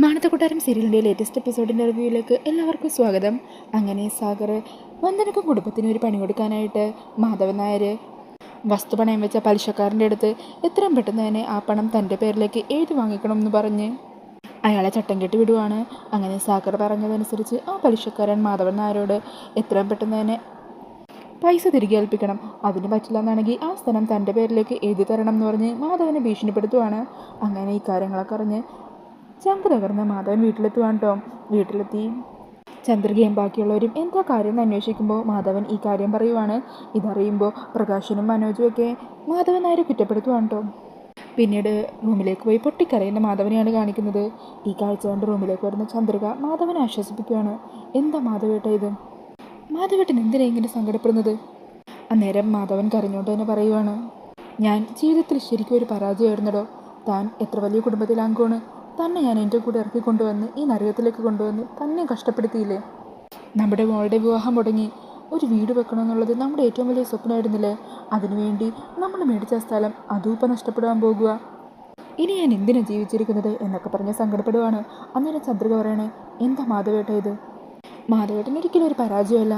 മാനത്തക്കൊട്ടാരം സീരിയലിൻ്റെ ലേറ്റസ്റ്റ് എപ്പിസോഡിൻ്റെ റിവ്യൂയിലേക്ക് എല്ലാവർക്കും സ്വാഗതം. അങ്ങനെ സാഗർ വന്ദനക്കും കുടുംബത്തിന് ഒരു പണി കൊടുക്കാനായിട്ട് മാധവൻ നായർ വസ്തു പണയം വെച്ച പലിശക്കാരൻ്റെ അടുത്ത് എത്രയും പെട്ടെന്ന് തന്നെ ആ പണം തൻ്റെ പേരിലേക്ക് എഴുതി വാങ്ങിക്കണം എന്ന് പറഞ്ഞ് അയാളെ ചട്ടം കെട്ടി വിടുവാണ്. അങ്ങനെ സാഗർ പറഞ്ഞതനുസരിച്ച് ആ പലിശക്കാരൻ മാധവൻ നായരോട് എത്രയും പെട്ടെന്ന് തന്നെ പൈസ തിരികെ ഏൽപ്പിക്കണം, അതിന് പറ്റില്ല എന്നാണെങ്കിൽ ആ സ്ഥലം തൻ്റെ പേരിലേക്ക് എഴുതി തരണം എന്ന് പറഞ്ഞ് മാധവനെ ഭീഷണിപ്പെടുത്തുവാണ്. അങ്ങനെ ഈ കാര്യങ്ങളൊക്കെ അറിഞ്ഞ് ചന്ദ്ര തകർന്ന മാധവൻ വീട്ടിലെത്തുവാണ് കേട്ടോ. വീട്ടിലെത്തി ചന്ദ്രികയും ബാക്കിയുള്ളവരും എന്താ കാര്യം എന്ന് അന്വേഷിക്കുമ്പോൾ മാധവൻ ഈ കാര്യം പറയുവാണ്. ഇതറിയുമ്പോൾ പ്രകാശനും മനോജും ഒക്കെ മാധവൻ നായരെ കുറ്റപ്പെടുത്തുവാണ് കേട്ടോ. പിന്നീട് റൂമിലേക്ക് പോയി പൊട്ടിക്കരയുന്ന മാധവനെയാണ് കാണിക്കുന്നത്. ഈ കാഴ്ച കണ്ട് റൂമിലേക്ക് വരുന്ന ചന്ദ്രിക മാധവനെ ആശ്വസിപ്പിക്കുകയാണ്. എന്താ മാധവേട്ട ഇത്? മാധവേട്ടൻ എന്തിനാ ഇങ്ങനെ സങ്കടപ്പെടുന്നത്? അന്നേരം മാധവൻ കരഞ്ഞുകൊണ്ട് തന്നെ പറയുവാണ്, ഞാൻ ജീവിതത്തിൽ ശരിക്കും ഒരു പരാജയമായിരുന്നടോ. താൻ എത്ര വലിയ കുടുംബത്തിലാങ്കോണ്. തന്നെ ഞാൻ എൻ്റെ കൂടെ ഇറക്കി കൊണ്ടുവന്ന് ഈ നരകത്തിലേക്ക് കൊണ്ടുവന്ന് തന്നെ കഷ്ടപ്പെടുത്തിയില്ലേ. നമ്മുടെ മോളുടെ വിവാഹം മുടങ്ങി ഒരു വീട് വെക്കണമെന്നുള്ളത് നമ്മുടെ ഏറ്റവും വലിയ സ്വപ്നമായിരുന്നില്ലേ. അതിനുവേണ്ടി നമ്മൾ മേടിച്ച സ്ഥലം അതും ഇപ്പം നഷ്ടപ്പെടാൻ പോകുക. ഇനി ഞാൻ എന്തിനാണ് ജീവിച്ചിരിക്കുന്നത് എന്നൊക്കെ പറഞ്ഞ് സങ്കടപ്പെടുവാണ്. അന്നേരം ചന്ദ്രിക പറയണേ, എന്താ മാധവേട്ട ഇത്? മാധവേട്ടൻ ഒരിക്കലും ഒരു പരാജയമല്ല.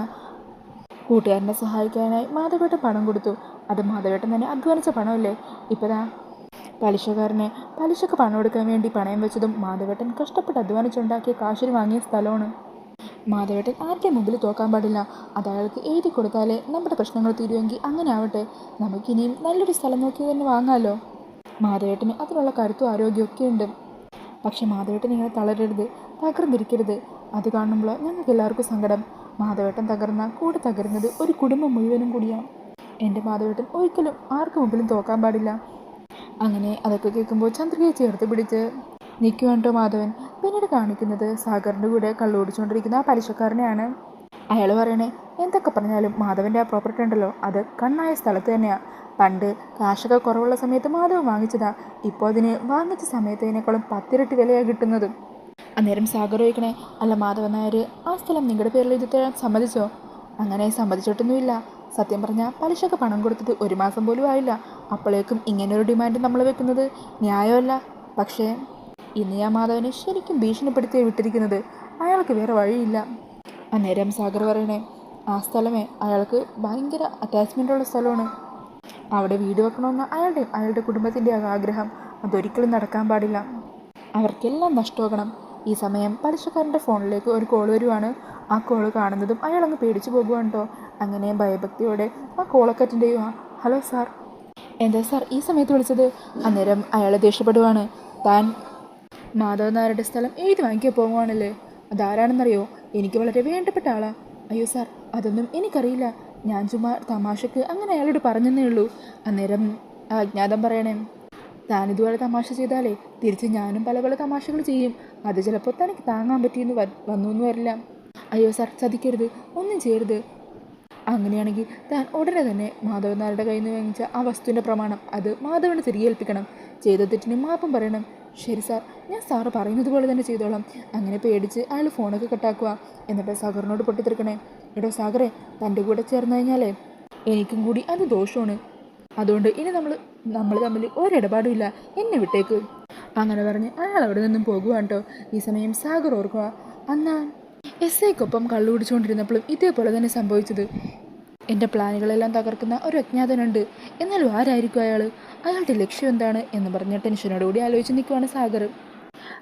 കൂട്ടുകാരനെ സഹായിക്കാനായി മാധവേട്ടൻ പണം കൊടുത്തു. അത് മാധവേട്ടൻ തന്നെ അധ്വാനിച്ച പണമല്ലേ. ഇപ്പോഴാ പലിശക്ക് പണം കൊടുക്കാൻ വേണ്ടി പണയം വെച്ചതും മാധവേട്ടൻ കഷ്ടപ്പെട്ട് അധ്വാനിച്ചുണ്ടാക്കിയ കാശിന് വാങ്ങിയ സ്ഥലമാണ്. മാധവേട്ടൻ ആരുടെ മുമ്പിൽ തോക്കാൻ പാടില്ല. അത് അയാൾക്ക് എഴുതി കൊടുത്താലേ നമ്മുടെ പ്രശ്നങ്ങൾ തീരുമെങ്കിൽ അങ്ങനെ ആവട്ടെ. നമുക്കിനിയും നല്ലൊരു സ്ഥലം നോക്കി തന്നെ വാങ്ങാമല്ലോ. മാധവേട്ടന് അതിനുള്ള കരുത്തും ആരോഗ്യമൊക്കെ ഉണ്ട്. പക്ഷെ മാധവേട്ടൻ ഇങ്ങനെ തളരരുത്, തകർന്നിരിക്കരുത്. അത് കാണുമ്പോൾ ഞങ്ങൾക്ക് എല്ലാവർക്കും സങ്കടം. മാധവേട്ടൻ തകർന്നാൽ കൂടെ തകരുന്നത് ഒരു കുടുംബം മുഴുവനും കൂടിയാണ്. എൻ്റെ മാധവേട്ടൻ ഒരിക്കലും ആർക്കും മുമ്പിലും തോക്കാൻ പാടില്ല. അങ്ങനെ അതൊക്കെ കേൾക്കുമ്പോൾ ചന്ദ്രികയെ ചേർത്ത് പിടിച്ച് നിൽക്കുവാൻ കേട്ടോ മാധവൻ. പിന്നീട് കാണിക്കുന്നത് സാഗറിൻ്റെ കൂടെ കള്ളുപിടിച്ചുകൊണ്ടിരിക്കുന്ന ആ പലിശക്കാരനെയാണ്. അയാൾ പറയണേ, എന്തൊക്കെ പറഞ്ഞാലും മാധവൻ്റെ ആ പ്രോപ്പർട്ടി ഉണ്ടല്ലോ അത് കണ്ണായ സ്ഥലത്ത് തന്നെയാണ്. പണ്ട് കാശൊക്കെ കുറവുള്ള സമയത്ത് മാധവൻ വാങ്ങിച്ചതാ. ഇപ്പോൾ അതിന് വാങ്ങിച്ച സമയത്തതിനേക്കാളും 10 ഇരട്ടി വിലയാണ് കിട്ടുന്നത്. അന്നേരം സാഗർ ചോദിക്കണേ, അല്ല മാധവൻ നായർ ആ സ്ഥലം നിങ്ങളുടെ പേരിൽ എഴുതി തരാൻ സമ്മതിച്ചോ? അങ്ങനെ സമ്മതിച്ചിട്ടൊന്നുമില്ല. സത്യം പറഞ്ഞാൽ പലിശക്ക് പണം കൊടുത്തിട്ട് 1 മാസം പോലും ആയില്ല. അപ്പോഴേക്കും ഇങ്ങനൊരു ഡിമാൻഡ് നമ്മൾ വെക്കുന്നത് ന്യായമല്ല. പക്ഷേ ഇന്ന് ഞാൻ മാധവനെ ശരിക്കും ഭീഷണിപ്പെടുത്തി വിട്ടിരിക്കുന്നത്. അയാൾക്ക് വേറെ വഴിയില്ല. അന്നേരം സാഗർ പറയണേ, ആ സ്ഥലമേ അയാൾക്ക് ഭയങ്കര അറ്റാച്ച്മെൻ്റുള്ള സ്ഥലമാണ്. അവിടെ വീട് വെക്കണമെന്ന് അയാളുടെ കുടുംബത്തിൻ്റെ ആഗ്രഹം. അതൊരിക്കലും നടക്കാൻ പാടില്ല. അവർക്കെല്ലാം നഷ്ടമാകണം. ഈ സമയം പലിശക്കാരൻ്റെ ഫോണിലേക്ക് ഒരു കോൾ വരുവാണ്. ആ കോള് കാണുന്നതും അയാളങ്ങ് പേടിച്ചു പോകുവാണ് കേട്ടോ. അങ്ങനെ ഭയഭക്തിയോടെ ആ കോളൊക്കെ അറ്റൻഡ് ചെയ്യുക. Hello sir. എന്താ സാർ ഈ സമയത്ത് വിളിച്ചത്? അന്നേരം അയാൾ ദേഷ്യപ്പെടുവാണ്. താൻ മാധവൻ നായരുടെ സ്ഥലം എഴുതി വാങ്ങിക്കാൻ പോകുവാണല്ലേ. അതാരാണെന്നറിയോ? എനിക്ക് വളരെ വേണ്ടപ്പെട്ട ആളാ. അയ്യോ സാർ, അതൊന്നും എനിക്കറിയില്ല. ഞാൻ ചുമ്മാ തമാശക്ക് അങ്ങനെ അയാളോട് പറഞ്ഞെന്നേ ഉള്ളൂ. അന്നേരം അജ്ഞാതം പറയണേ, താനിതുപോലെ തമാശ ചെയ്താലേ തിരിച്ച് ഞാനും പല പല തമാശകൾ ചെയ്യും. അത് ചിലപ്പോൾ തനിക്ക് താങ്ങാൻ പറ്റിയെന്ന് വന്നു എന്ന് വരില്ല. അയ്യോ സാർ, ചതിക്കരുത്, ഒന്നും ചെയ്യരുത്. അങ്ങനെയാണെങ്കിൽ താൻ ഉടനെ തന്നെ മാധവൻ നായരുടെ കയ്യിൽ നിന്ന് വാങ്ങിച്ച ആ വസ്തുവിൻ്റെ പ്രമാണം അത് മാധവന് തിരികെ ഏൽപ്പിക്കണം. ചെയ്ത തെറ്റിന് മാപ്പും പറയണം. ശരി സാർ, ഞാൻ സാറ് പറയുന്നത് പോലെ തന്നെ ചെയ്തോളാം. അങ്ങനെ പേടിച്ച് അയാൾ ഫോണൊക്കെ കട്ടാക്കുക. എന്നിട്ട് സാഗറിനോട് പൊട്ടിത്തെറിക്കണേ, എടോ സാഗറെ, തൻ്റെ കൂടെ ചേർന്ന് കഴിഞ്ഞാലേ എനിക്കും കൂടി അത് ദോഷമാണ്. അതുകൊണ്ട് ഇനി നമ്മൾ തമ്മിൽ ഒരിടപാടുമില്ല, എന്നെ വിട്ടേക്ക്. അങ്ങനെ പറഞ്ഞ് അയാൾ അവിടെ നിന്നും പോകുവാണ് കേട്ടോ. ഈ സമയം സാഗർ ഓർക്കുക, അന്നാ എസ്ഐക്കൊപ്പം കള്ളു കുടിച്ചുകൊണ്ടിരുന്നപ്പോഴും ഇതേപോലെ തന്നെ സംഭവിച്ചത്. എൻ്റെ പ്ലാനുകളെല്ലാം തകർക്കുന്ന ഒരു അജ്ഞാതനുണ്ട്. എന്നാലും ആരായിരിക്കും അയാളുടെ ലക്ഷ്യം എന്താണ് എന്ന് പറഞ്ഞ ടെൻഷനോടുകൂടി ആലോചിച്ച് നിൽക്കുവാണ് സാഗർ.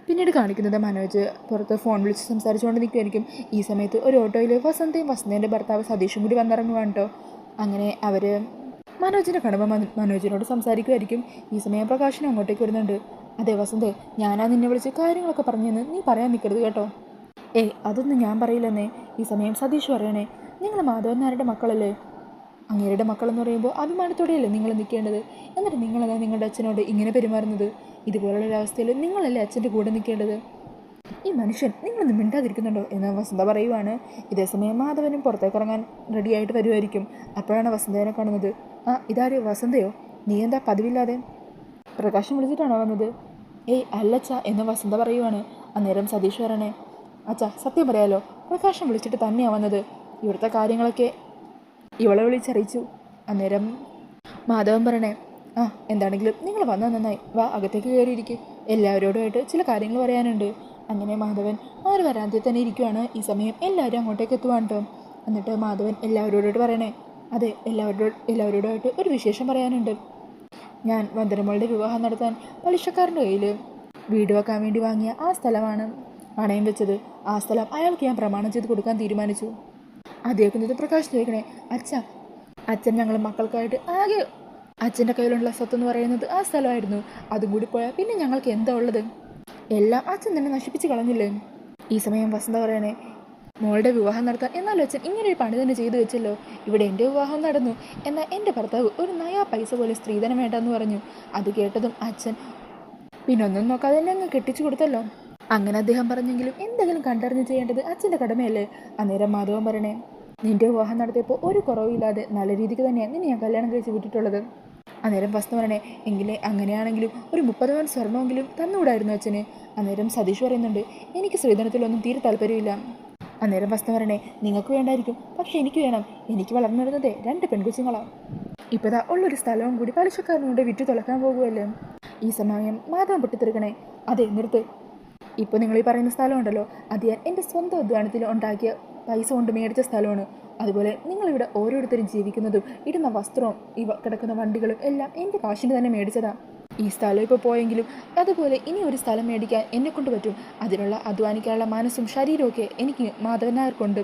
പിന്നീട് കാണിക്കുന്നത് മനോജ് പുറത്ത് ഫോൺ വിളിച്ച് സംസാരിച്ചുകൊണ്ട് നിൽക്കുമായിരിക്കും. ഈ സമയത്ത് ഒരു ഓട്ടോയിൽ വസന്തേൻ്റെ ഭർത്താവ് സതീഷും കൂടി വന്നിറങ്ങുവാണ് കേട്ടോ. അങ്ങനെ അവർ മനോജിനെ കാണുമ്പോൾ മനോജിനോട് സംസാരിക്കുമായിരിക്കും. ഈ സമയം പ്രകാശനും അങ്ങോട്ടേക്ക് വരുന്നുണ്ട്. അതെ വസന്തേ, ഞാനാ നിന്നെ വിളിച്ച് കാര്യങ്ങളൊക്കെ പറഞ്ഞെന്ന് നീ പറയാൻ നിൽക്കരുത് കേട്ടോ. അതൊന്നും ഞാൻ പറയില്ലെന്നേ. ഈ സമയം സതീഷ് പറയണേ, നിങ്ങൾ മാധവൻ നായരുടെ മക്കളല്ലേ. അങ്ങേരുടെ മക്കളെന്ന് പറയുമ്പോൾ അഭിമാനത്തോടെയല്ലേ നിങ്ങൾ നിൽക്കേണ്ടത്. എന്നിട്ട് നിങ്ങളതാ നിങ്ങളുടെ അച്ഛനോട് ഇങ്ങനെ പെരുമാറുന്നത്. ഇതുപോലുള്ളൊരവസ്ഥയിൽ നിങ്ങളല്ലേ അച്ഛൻ്റെ കൂടെ നിൽക്കേണ്ടത്. ഈ മനുഷ്യൻ നിങ്ങളൊന്നും മിണ്ടാതിരിക്കുന്നുണ്ടോ എന്ന് വസന്ത പറയുവാണ്. ഇതേസമയം മാധവനും പുറത്തേക്ക് ഇറങ്ങാൻ റെഡിയായിട്ട് വരുമായിരിക്കും. അപ്പോഴാണ് വസന്തേനെ കാണുന്നത്. ഇതാര്, വസന്തയോ? നീ എന്താ പതിവില്ലാതെ പ്രകാശം വിളിച്ചിട്ടാണോ വന്നത്? അല്ലച്ച എന്ന് വസന്ത പറയുവാണ്. അന്നേരം സതീഷ് പറയണേ, അച്ഛാ സത്യം പറയാലോ, പ്രകാശം വിളിച്ചിട്ട് തന്നെയാണ് വന്നത്. ഇവിടുത്തെ കാര്യങ്ങളൊക്കെ ഇവളെ വിളിച്ചറിയിച്ചു. അന്നേരം മാധവൻ പറയണേ, എന്താണെങ്കിലും നിങ്ങൾ വന്നാൽ നന്നായി. വാ, അകത്തേക്ക് കയറിയിരിക്കും. എല്ലാവരോടുമായിട്ട് ചില കാര്യങ്ങൾ പറയാനുണ്ട്. അങ്ങനെ മാധവൻ ആ ഒരു വരാന്തയിൽ തന്നെ ഇരിക്കുവാണ്. ഈ സമയം എല്ലാവരും അങ്ങോട്ടേക്ക് എത്തുവാണ് കേട്ടോ. എന്നിട്ട് മാധവൻ എല്ലാവരോടായിട്ട് പറയണേ, അതെ എല്ലാവരോടായിട്ട് ഒരു വിശേഷം പറയാനുണ്ട്. ഞാൻ വന്ദനമോളുടെ വിവാഹം നടത്താൻ പലിശക്കാരൻ്റെ കയ്യിൽ വീട് വെക്കാൻ വേണ്ടി വാങ്ങിയ ആ സ്ഥലമാണ് പണയം വെച്ചത്. ആ സ്ഥലം അയാൾക്ക് ഞാൻ പ്രമാണം ചെയ്ത് കൊടുക്കാൻ തീരുമാനിച്ചു. അതേക്കുന്നത് പ്രകാശ് ചോദിക്കണേ, അച്ഛൻ ഞങ്ങൾ മക്കൾക്കായിട്ട് ആകെ അച്ഛൻ്റെ കയ്യിലുള്ള സ്വത്തെന്ന് പറയുന്നത് ആ സ്ഥലമായിരുന്നു. അതും കൂടി പോയാൽ പിന്നെ ഞങ്ങൾക്ക് എന്താ ഉള്ളത്? എല്ലാം അച്ഛൻ തന്നെ നശിപ്പിച്ച് കളഞ്ഞില്ലേ? ഈ സമയം വസന്ത പറയണേ, മോളുടെ വിവാഹം നടത്താൻ എന്നാലും അച്ഛൻ ഇങ്ങനൊരു പണി തന്നെ ചെയ്തു വെച്ചല്ലോ. ഇവിടെ എൻ്റെ വിവാഹം നടന്നു, എന്നാൽ എൻ്റെ ഭർത്താവ് ഒരു നയാ പൈസ പോലെ സ്ത്രീധനം വേണ്ടെന്ന് പറഞ്ഞു. അത് കേട്ടതും അച്ഛൻ പിന്നൊന്നും നോക്കാതെ എന്നെ അങ്ങ് കെട്ടിച്ചു കൊടുത്തല്ലോ. അങ്ങനെ അദ്ദേഹം പറഞ്ഞെങ്കിലും എന്തെങ്കിലും കണ്ടറിഞ്ഞ് ചെയ്യേണ്ടത് അച്ഛൻ്റെ കടമയല്ലേ? അന്നേരം മാധവൻ പറയണേ, നിന്റെ വിവാഹം നടത്തിയപ്പോൾ ഒരു കുറവില്ലാതെ നല്ല രീതിക്ക് തന്നെയാണ് നിന്നെ ഞാൻ കല്യാണം കഴിച്ച് വിട്ടിട്ടുള്ളത്. അന്നേരം വസ്തു പറയണേ, എങ്കിലേ അങ്ങനെയാണെങ്കിലും ഒരു 30 പവൻ സ്വർണ്ണമെങ്കിലും തന്നുകൂടായിരുന്നു അച്ഛന്. അന്നേരം സതീഷ് പറയുന്നുണ്ട്, എനിക്ക് സ്ത്രീധനത്തിലൊന്നും തീരെ താല്പര്യമില്ല. അന്നേരം വസ്തു പറയണേ, നിങ്ങൾക്ക് വേണ്ടായിരിക്കും, പക്ഷെ എനിക്ക് വേണം. എനിക്ക് വളർന്നു വരുന്നതേ 2 പെൺകുച്ചുങ്ങളാണ്. ഇപ്പതാ ഉള്ളൊരു സ്ഥലവും കൂടി പലിശക്കാരനുകൊണ്ട് വിറ്റു തുളക്കാൻ പോകുമല്ലേ? ഈ സമയം മാധവൻ പൊട്ടിത്തെറിക്കണേ, അതെ നിർത്ത്. ഇപ്പോൾ നിങ്ങൾ ഈ പറയുന്ന സ്ഥലമുണ്ടല്ലോ, അത് ഞാൻ എൻ്റെ സ്വന്തം അധ്വാനത്തിൽ ഉണ്ടാക്കിയ പൈസ കൊണ്ട് മേടിച്ച സ്ഥലമാണ്. അതുപോലെ നിങ്ങളിവിടെ ഓരോരുത്തരും ജീവിക്കുന്നതും ഇടുന്ന വസ്ത്രവും കിടക്കുന്ന വണ്ടികളും എല്ലാം എൻ്റെ കാശിന് തന്നെ മേടിച്ചതാണ്. ഈ സ്ഥലം ഇപ്പോൾ പോയെങ്കിലും അതുപോലെ ഇനി ഒരു സ്ഥലം മേടിക്കാൻ എന്നെക്കൊണ്ട് പറ്റും. അതിനുള്ള അധ്വാനിക്കാനുള്ള മനസ്സും ശരീരമൊക്കെ എനിക്ക് മാധവൻ നായർക്കുണ്ട്.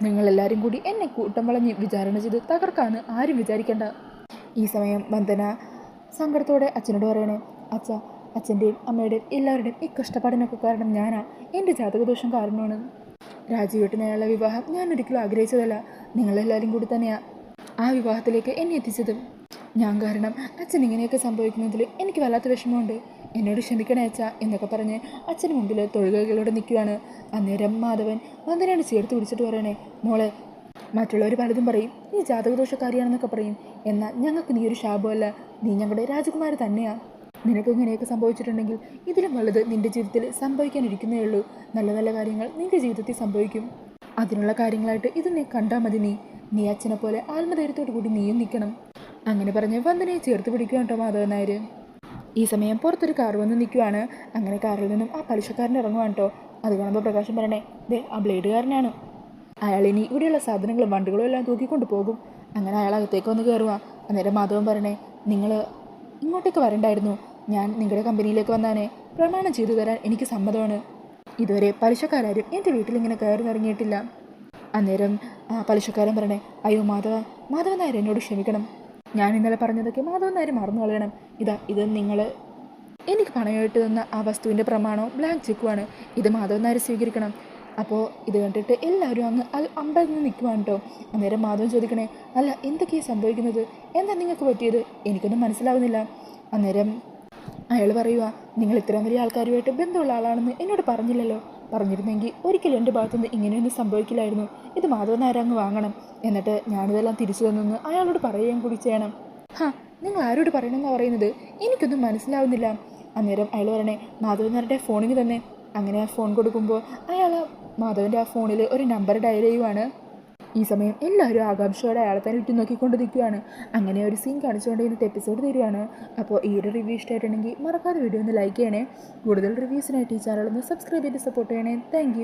നിങ്ങളെല്ലാവരും കൂടി എന്നെ കൂട്ടം വളഞ്ഞ് വിചാരണ ചെയ്ത് തകർക്കാന്ന് ആരും വിചാരിക്കേണ്ട. ഈ സമയം വന്ദന സങ്കടത്തോടെ അച്ഛനോട് പറയണേ, അച്ഛൻ്റെയും അമ്മയുടെയും എല്ലാവരുടെയും ഈ കഷ്ടപ്പാടിനൊക്കെ കാരണം ഞാനാണ്. എൻ്റെ ജാതകദോഷം കാരണമാണ്. രാജീവേട്ടനായുള്ള വിവാഹം ഞാൻ ഒരിക്കലും ആഗ്രഹിച്ചതല്ല. നിങ്ങളെല്ലാവരും കൂടി തന്നെയാണ് ആ വിവാഹത്തിലേക്ക് എന്നെ എത്തിച്ചത്. ഞാൻ കാരണം അച്ഛൻ ഇങ്ങനെയൊക്കെ സംഭവിക്കുന്നതിൽ എനിക്ക് വല്ലാത്ത വിഷമമുണ്ട്. എന്നോട് ക്ഷമിക്കണേ അച്ഛാ എന്നൊക്കെ പറഞ്ഞ് അച്ഛന് മുമ്പിൽ തൊഴുകകളോടെ നിൽക്കുകയാണ്. അന്നേരം മാധവൻ വന്ദനയോട് ചേർത്ത് പിടിച്ചിട്ട് പറയണേ, മോളെ, മറ്റുള്ളവർ പലതും പറയും നീ ജാതകദോഷക്കാരിയാണെന്നൊക്കെ പറയും. എന്നാൽ ഞങ്ങൾക്ക് നീ ഒരു ശാപമല്ല, നീ ഞങ്ങളുടെ രാജകുമാരി തന്നെയാണ്. നിനക്ക് ഇങ്ങനെയൊക്കെ സംഭവിച്ചിട്ടുണ്ടെങ്കിൽ ഇതിലും വലുത് നിൻ്റെ ജീവിതത്തിൽ സംഭവിക്കാനിരിക്കുന്നേ ഉള്ളൂ. നല്ല നല്ല കാര്യങ്ങൾ നിൻ്റെ ജീവിതത്തിൽ സംഭവിക്കും. അതിനുള്ള കാര്യങ്ങളായിട്ട് ഇത് നീ കണ്ടാൽ മതി. നീ അച്ഛനെ പോലെ ആത്മധൈര്യത്തോടു കൂടി നീയും നിൽക്കണം. അങ്ങനെ പറഞ്ഞ് വന്ദനയെ ചേർത്ത് പിടിക്കുകയാണ് കേട്ടോ മാധവൻ നായർ. ഈ സമയം പുറത്തൊരു കാർ വന്ന് നിൽക്കുവാണ്. അങ്ങനെ കാറിൽ നിന്നും ആ പലിശക്കാരൻ ഇറങ്ങുവാണ് കേട്ടോ. അത് കാണുമ്പോൾ പ്രകാശം പറയണേ, ദേ ആ ബ്ലേഡുകാരനാണ്. അയാൾ ഇനി ഇവിടെയുള്ള സാധനങ്ങളും വണ്ടികളും എല്ലാം തൂക്കിക്കൊണ്ട് പോകും. അങ്ങനെ അയാൾ അകത്തേക്ക് വന്ന് കയറുക. അന്നേരം മാധവൻ പറയണേ, നിങ്ങൾ ഇങ്ങോട്ടേക്ക് വരണ്ടായിരുന്നു. ഞാൻ നിങ്ങളുടെ കമ്പനിയിലേക്ക് വന്നാനേ പ്രമാണം ചെയ്തു തരാൻ എനിക്ക് സമ്മതമാണ്. ഇതുവരെ പലിശക്കാരും എൻ്റെ വീട്ടിലിങ്ങനെ കയറി ഇറങ്ങിയിട്ടില്ല. അന്നേരം പലിശക്കാരൻ പറയണേ, അയ്യോ മാധവൻ നായർ എന്നോട് ക്ഷമിക്കണം. ഞാൻ ഇന്നലെ പറഞ്ഞതൊക്കെ മാധവൻ നായർ മറന്നു കളയണം. ഇത് നിങ്ങൾ എനിക്ക് പണമായിട്ട് തന്ന ആ വസ്തുവിൻ്റെ പ്രമാണവും ബ്ലാങ്ക് ചെക്കുമാണ്. ഇത് മാധവൻ നായർ സ്വീകരിക്കണം. അപ്പോൾ ഇത് കണ്ടിട്ട് എല്ലാവരും അങ്ങ് അമ്പരന്ന് നിൽക്കുവാണ് കേട്ടോ. അന്നേരം മാധവൻ ചോദിക്കണേ, അല്ല എന്തൊക്കെയാണ് സംഭവിക്കുന്നത്? എന്താ നിങ്ങൾക്ക് പറ്റിയത്? എനിക്കൊന്നും മനസ്സിലാവുന്നില്ല. അന്നേരം അയാൾ പറയുക, നിങ്ങൾ ഇത്രയും വലിയ ആൾക്കാരുമായിട്ട് ബന്ധമുള്ള ആളാണെന്ന് എന്നോട് പറഞ്ഞില്ലല്ലോ. പറഞ്ഞിരുന്നെങ്കിൽ ഒരിക്കലും എൻ്റെ ഭാഗത്തുനിന്ന് ഇങ്ങനെയൊന്നും സംഭവിക്കില്ലായിരുന്നു. ഇത് മാധവൻ നായർ അങ്ങ് വാങ്ങണം. എന്നിട്ട് ഞാനിതെല്ലാം തിരിച്ചു തന്നെന്ന് അയാളോട് പറയുകയും കൂടി ചെയ്യണം. നിങ്ങൾ ആരോട് പറയണമെന്നാണ് പറയുന്നത്? എനിക്കൊന്നും മനസ്സിലാവുന്നില്ല. അന്നേരം അയാൾ പറയണേ, മാധവൻ നായരുടെ ഫോണിന് തന്നെ. അങ്ങനെ ആ ഫോൺ കൊടുക്കുമ്പോൾ അയാൾ മാധവൻ്റെ ആ ഫോണിൽ ഒരു നമ്പർ ഡയൽ ചെയ്യുവാണ്. ഈ സമയം എല്ലാവരും ആകാംക്ഷയോടെ അയാളെ തന്നെ ഇട്ട് നോക്കിക്കൊണ്ട് നിൽക്കുകയാണ്. അങ്ങനെ ഒരു സീൻ കാണിച്ചുകൊണ്ട് ഇന്നത്തെ എപ്പിസോഡ് തരുവാണ്. അപ്പോൾ ഈ ഒരു റിവ്യൂ ഇഷ്ടമായിട്ടുണ്ടെങ്കിൽ മറക്കാതെ വീഡിയോ ഒന്ന് ലൈക്ക് ചെയ്യണേ. കൂടുതൽ റിവ്യൂസിനായിട്ട് ഈ ചാനൽ ഒന്ന് സബ്സ്ക്രൈബ് ചെയ്ത് സപ്പോർട്ട് ചെയ്യണേ. താങ്ക്